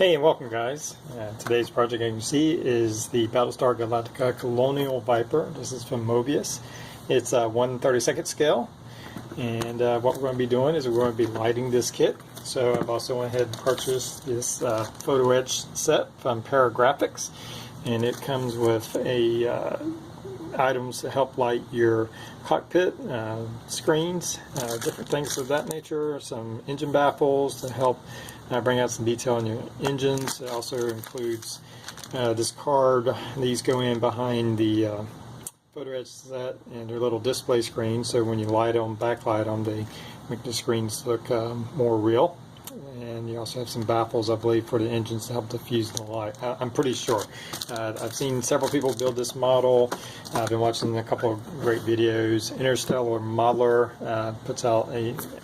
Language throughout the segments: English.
Hey and welcome guys. Today's project, as you see, is the Battlestar Galactica Colonial Viper. This is from Moebius. It's a 1/32 scale, and what we're going to be doing is we're going to be lighting this kit. So I've also went ahead and purchased this photo etch set from Graphics, and it comes with a items to help light your cockpit screens, different things of that nature, some engine baffles to help bring out some detail on your engines. It also includes this card. These go in behind the photo etch set, and they're little display screens, so when you light them, backlight them, they make the screens look more real. And you also have some baffles, I believe, for the engines to help diffuse the light. I'm pretty sure. I've seen several people build this model. I've been watching a couple of great videos. Interstellar Modeler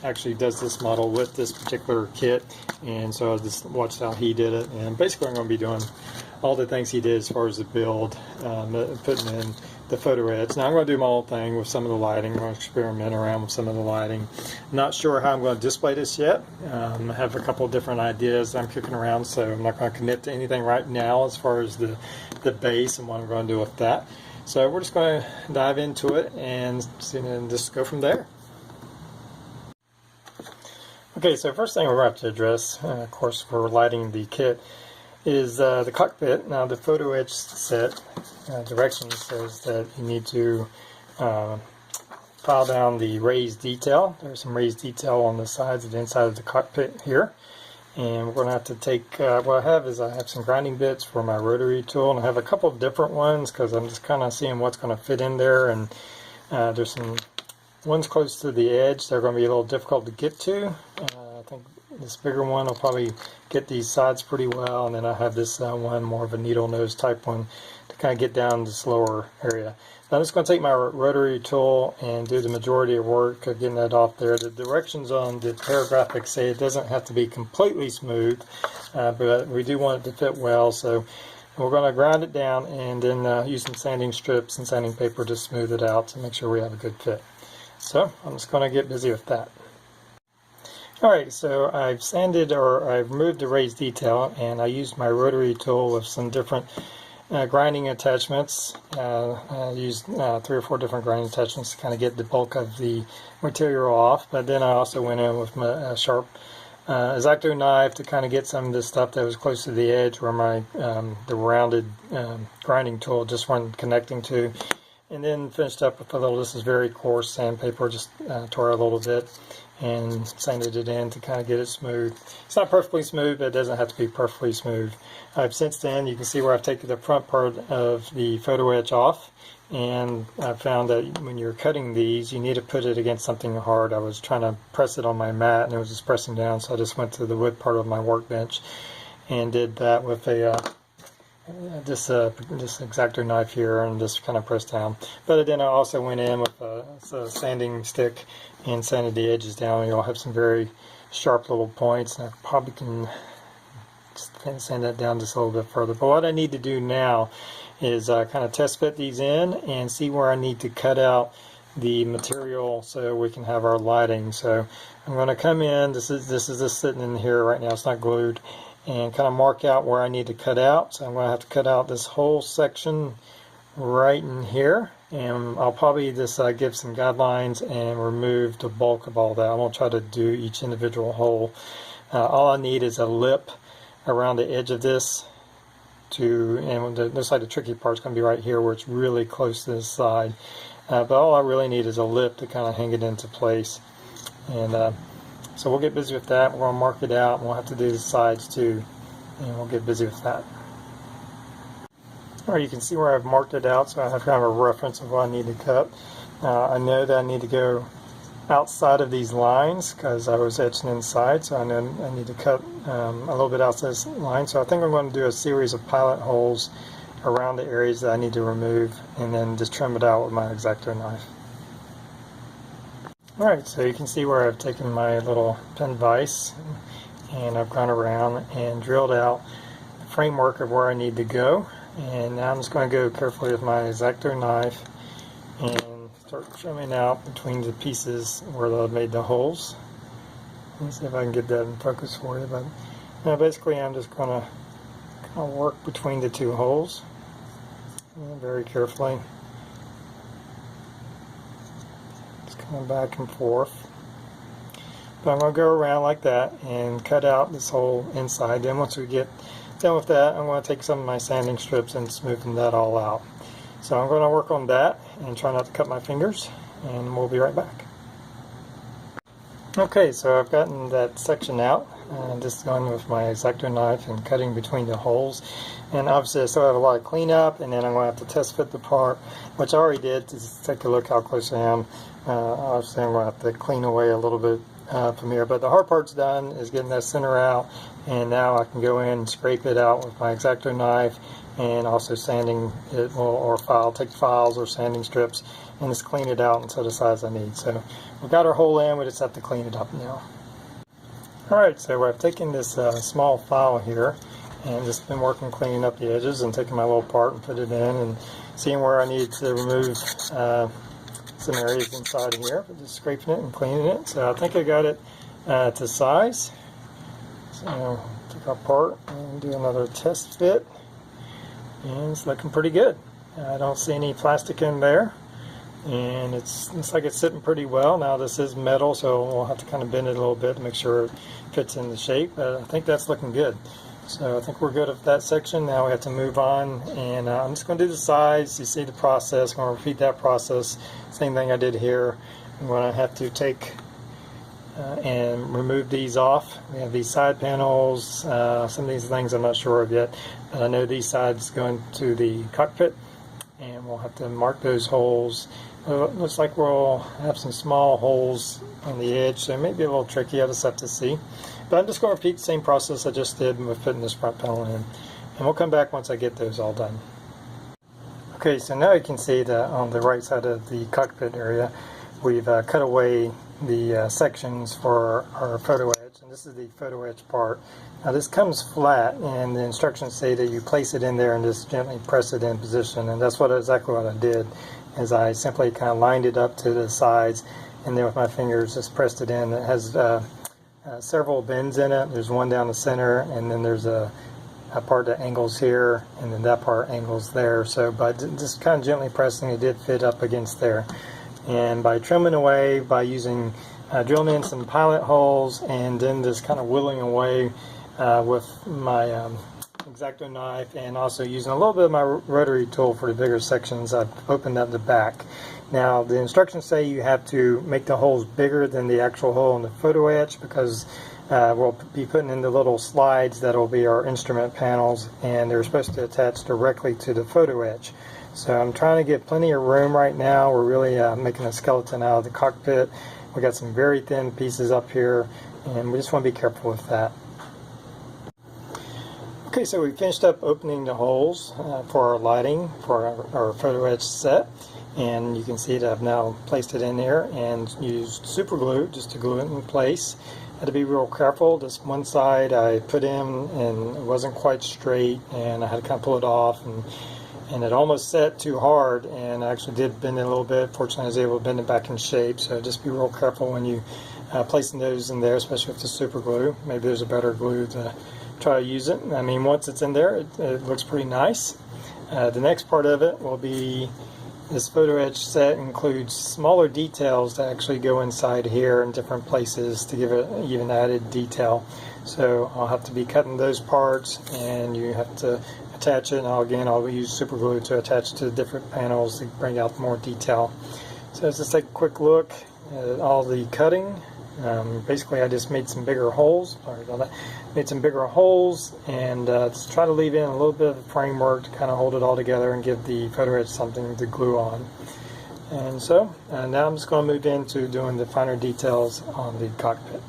actually does this model with this particular kit, and so I just watched how he did it. And basically, I'm going to be doing all the things he did as far as the build, putting in the photo etch. Now I'm going to do my own thing with some of the lighting. I'm going to experiment around with some of the lighting. Not sure how I'm going to display this yet. I have a couple of different ideas I'm kicking around, so I'm not going to commit to anything right now as far as the base and what I'm going to do with that. So we're just going to dive into it and just go from there. Okay, so first thing we're going to have to address, of course, for lighting the kit, is the cockpit. Now the photo etch set directions says that you need to file down the raised detail. There's some raised detail on the sides of the inside of the cockpit here, and we're going to have to take what I have some grinding bits for my rotary tool, and I have a couple of different ones because I'm just kind of seeing what's going to fit in there. And there's some ones close to the edge. They're going to be a little difficult to get to. I think this bigger one will probably get these sides pretty well, and then I have this one, more of a needle nose type one, to kind of get down this lower area. So I'm just going to take my rotary tool and do the majority of work of getting that off there. The directions on the graphics say it doesn't have to be completely smooth, but we do want it to fit well, so we're going to grind it down and then use some sanding strips and sanding paper to smooth it out to make sure we have a good fit. So I'm just going to get busy with that. Alright, so I've sanded, or I've removed the raised detail, and I used my rotary tool with some different grinding attachments. I used 3 or 4 different grinding attachments to kind of get the bulk of the material off, but then I also went in with my sharp X-Acto knife to kind of get some of this stuff that was close to the edge where my the rounded grinding tool just wasn't connecting to. And then finished up with a little, this is very coarse sandpaper, just tore it a little bit and sanded it in to kind of get it smooth. It's not perfectly smooth, but it doesn't have to be perfectly smooth. Since then, you can see where I've taken the front part of the photo etch off, and I found that when you're cutting these, you need to put it against something hard. I was trying to press it on my mat, and it was just pressing down, so I just went to the wood part of my workbench and did that with a this X-Acto knife here, and just kind of pressed down. But then I also went in with a sanding stick and sanded the edges down. You'll have some very sharp little points, and I probably can sand that down just a little bit further. But what I need to do now is kind of test fit these in and see where I need to cut out the material so we can have our lighting. So I'm going to come in. This is just sitting in here right now. It's not glued. And kind of mark out where I need to cut out. So I'm going to have to cut out this whole section right in here, and I'll probably just give some guidelines and remove the bulk of all that. I won't try to do each individual hole. All I need is a lip around the edge of this and looks like the tricky part's going to be right here where it's really close to this side. But all I really need is a lip to kind of hang it into place. And so we'll get busy with that. We're going to mark it out, and we'll have to do the sides too, and we'll get busy with that. Alright, you can see where I've marked it out, so I have kind of a reference of what I need to cut. I know that I need to go outside of these lines because I was etching inside, so I know I need to cut a little bit outside this line. So I think I'm going to do a series of pilot holes around the areas that I need to remove, and then just trim it out with my X-Acto knife. Alright, so you can see where I've taken my little pen vise and I've gone around and drilled out the framework of where I need to go. And now I'm just going to go carefully with my X-Acto knife and start trimming out between the pieces where I've made the holes. Let's see if I can get that in focus for you. But Now basically I'm just going to kind of work between the two holes very carefully. Just coming back and forth. But I'm going to go around like that and cut out this whole inside. Then once we get done with that, I'm going to take some of my sanding strips and smoothen that all out. So I'm going to work on that and try not to cut my fingers, and we'll be right back. Okay, so I've gotten that section out, just going with my X-Acto knife and cutting between the holes. And obviously I still have a lot of cleanup, and then I'm going to have to test fit the part, which I already did, to just take a look how close I am. Obviously I'm going to have to clean away a little bit from here, but the hard part's done, is getting that center out, and now I can go in and scrape it out with my X-Acto knife, and also sanding it, or take files or sanding strips and just clean it out until the size I need. So we've got our hole in, we just have to clean it up now. Alright, so I've taken this small file here and just been working cleaning up the edges and taking my little part and put it in and seeing where I need to remove some areas inside of here, but just scraping it and cleaning it. So I think I got it to size. So take our part and do another test fit, and it's looking pretty good. I don't see any plastic in there, and looks like it's sitting pretty well. Now this is metal, so we'll have to kind of bend it a little bit to make sure it fits in the shape, but I think that's looking good. So I think we're good with that section. Now we have to move on, and I'm just going to do the sides. You see the process. I'm going to repeat that process. Same thing I did here. I'm going to have to take and remove these off. We have these side panels. Some of these things I'm not sure of yet, but I know these sides go into the cockpit, and we'll have to mark those holes. Looks like we'll have some small holes on the edge, so it may be a little tricky. I'll just have to see. But I'm just going to repeat the same process I just did with putting this front panel in, and we'll come back once I get those all done. Okay, so now you can see that on the right side of the cockpit area, we've cut away the sections for our photo etch, and this is the photo etch part. Now this comes flat, and the instructions say that you place it in there and just gently press it in position, and that's exactly what I did. Is I simply kind of lined it up to the sides, and then with my fingers just pressed it in. It has several bends in it. There's one down the center, and then there's a part that angles here, and then that part angles there. So by just kind of gently pressing, it did fit up against there. And by trimming away, by using drilling in some pilot holes, and then just kind of whittling away with my X-Acto knife, and also using a little bit of my rotary tool for the bigger sections, I've opened up the back. Now the instructions say you have to make the holes bigger than the actual hole in the photo etch, because we'll be putting in the little slides that will be our instrument panels, and they're supposed to attach directly to the photo etch. So I'm trying to get plenty of room right now. We're really making a skeleton out of the cockpit. We got some very thin pieces up here, and we just want to be careful with that. Okay, so we finished up opening the holes for our lighting for our photo etch set, and you can see that I've now placed it in there and used super glue just to glue it in place. I had to be real careful. This one side I put in and it wasn't quite straight, and I had to kind of pull it off, and it almost set too hard, and I actually did bend it a little bit. Fortunately I was able to bend it back in shape, so just be real careful when you placing those in there, especially with the super glue. Maybe there's a better glue to try to use it. I mean, once it's in there, it looks pretty nice. The next part of it will be, this photo etch set includes smaller details that actually go inside here in different places to give it even added detail. So I'll have to be cutting those parts, and you have to attach it, and I'll use super glue to attach to the different panels to bring out more detail. So let's just take a quick look at all the cutting. Basically I just made some bigger holes, sorry about that, made some bigger holes, and just try to leave in a little bit of a framework to kind of hold it all together and give the photo etch something to glue on. And so now I'm just going to move into doing the finer details on the cockpit.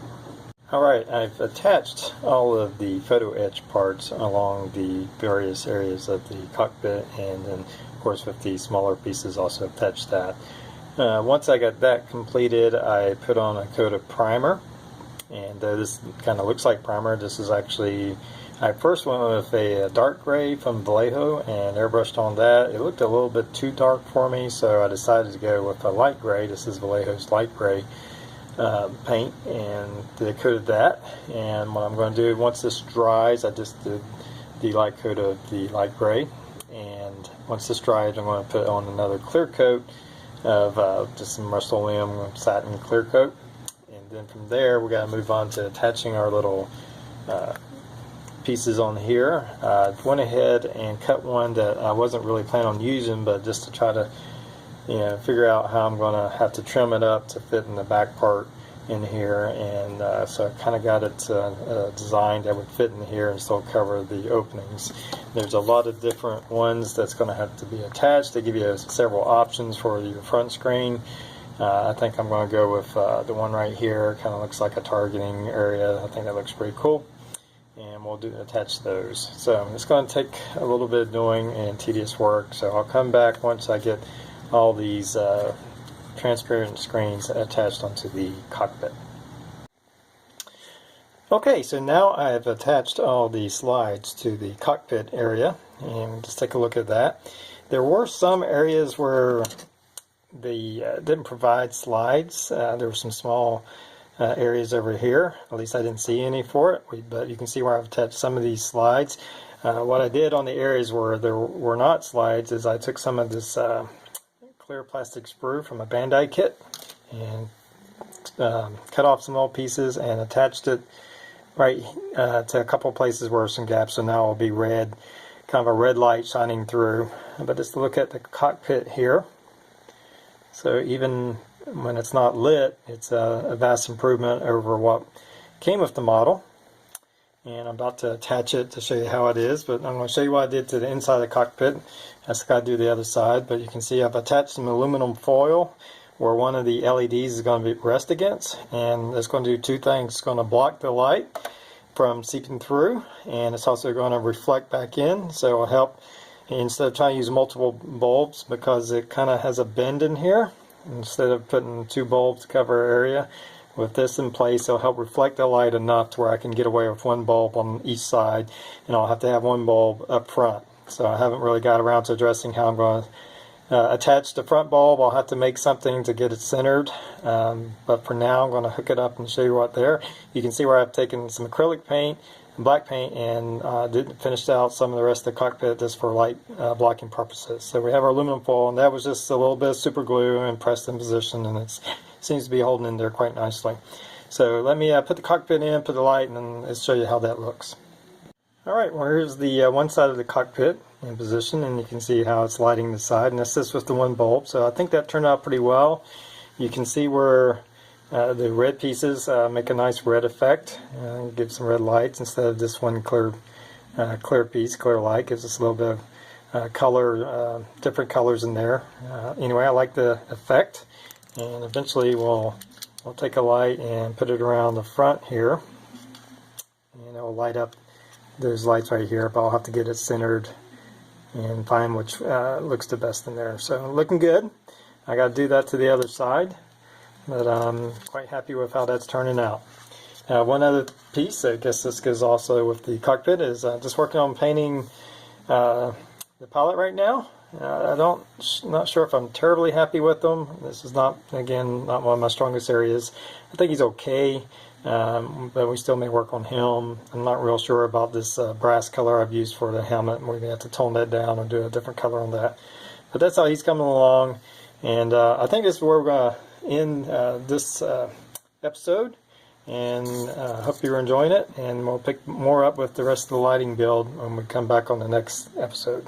Alright, I've attached all of the photo etch parts along the various areas of the cockpit, and then of course with the smaller pieces also attached that. Once I got that completed, I put on a coat of primer, and this kind of looks like primer. This is actually, I first went with a dark gray from Vallejo and airbrushed on that. It looked a little bit too dark for me, so I decided to go with a light gray. This is Vallejo's light gray. paint, and they coated that. And what I'm going to do, once this dries, I just did the light coat of the light gray, and once this dries I'm going to put on another clear coat of just some Rust-Oleum satin clear coat. And then from there we got to move on to attaching our little pieces on here. I went ahead and cut one that I wasn't really planning on using, but just to try to figure out how I'm going to have to trim it up to fit in the back part in here. And so I kind of got it designed that would fit in here and still cover the openings. There's a lot of different ones that's going to have to be attached. They give you several options for your front screen. I think I'm going to go with the one right here. Kind of looks like a targeting area. I think that looks pretty cool, and we'll attach those. So it's going to take a little bit of doing and tedious work, so I'll come back once I get all these transparent screens attached onto the cockpit. Okay, so now I have attached all the slides to the cockpit area, and just take a look at that. There were some areas where they didn't provide slides. There were some small areas over here. At least I didn't see any for it, but you can see where I've attached some of these slides. What I did on the areas where there were not slides is I took some of this clear plastic sprue from a Bandai kit and cut off some old pieces and attached it right to a couple places where some gaps, so now it'll be red, kind of a red light shining through. But just look at the cockpit here. So even when it's not lit, it's a vast improvement over what came with the model. And I'm about to attach it to show you how it is, but I'm going to show you what I did to the inside of the cockpit. That's got to do the other side, but you can see I've attached some aluminum foil where one of the LEDs is going to be rest against, and it's going to do two things. It's going to block the light from seeping through, and it's also going to reflect back in, so it'll help instead of trying to use multiple bulbs, because it kind of has a bend in here. Instead of putting two bulbs to cover area, with this in place, it'll help reflect the light enough to where I can get away with one bulb on each side, and I'll have to have one bulb up front. So I haven't really got around to addressing how I'm going to attach the front bulb. I'll have to make something to get it centered, but for now I'm going to hook it up and show you what there. You can see where I've taken some acrylic paint and black paint and finished out some of the rest of the cockpit just for light blocking purposes. So we have our aluminum foil, and that was just a little bit of super glue and pressed in position, and it seems to be holding in there quite nicely. So let me put the cockpit in, put the light, and then let's show you how that looks. Alright, well, here's the one side of the cockpit in position, and you can see how it's lighting the side, and that's just with the one bulb. So I think that turned out pretty well. You can see where the red pieces make a nice red effect, give some red lights instead of just one clear piece. Clear light gives us a little bit of color, different colors in there. Anyway, I like the effect, and eventually we'll take a light and put it around the front here, and it will light up those lights right here, but I'll have to get it centered and find which looks the best in there. So looking good. I got to do that to the other side, but I'm quite happy with how that's turning out. One other piece, I guess this goes also with the cockpit, is just working on painting the pilot right now. Not sure if I'm terribly happy with them. This is not one of my strongest areas. I think he's okay, but we still may work on him. I'm not real sure about this brass color I've used for the helmet. We're going to have to tone that down and do a different color on that. But that's how he's coming along, and I think this is where we're going to end this episode, and hope you're enjoying it, and we'll pick more up with the rest of the lighting build when we come back on the next episode.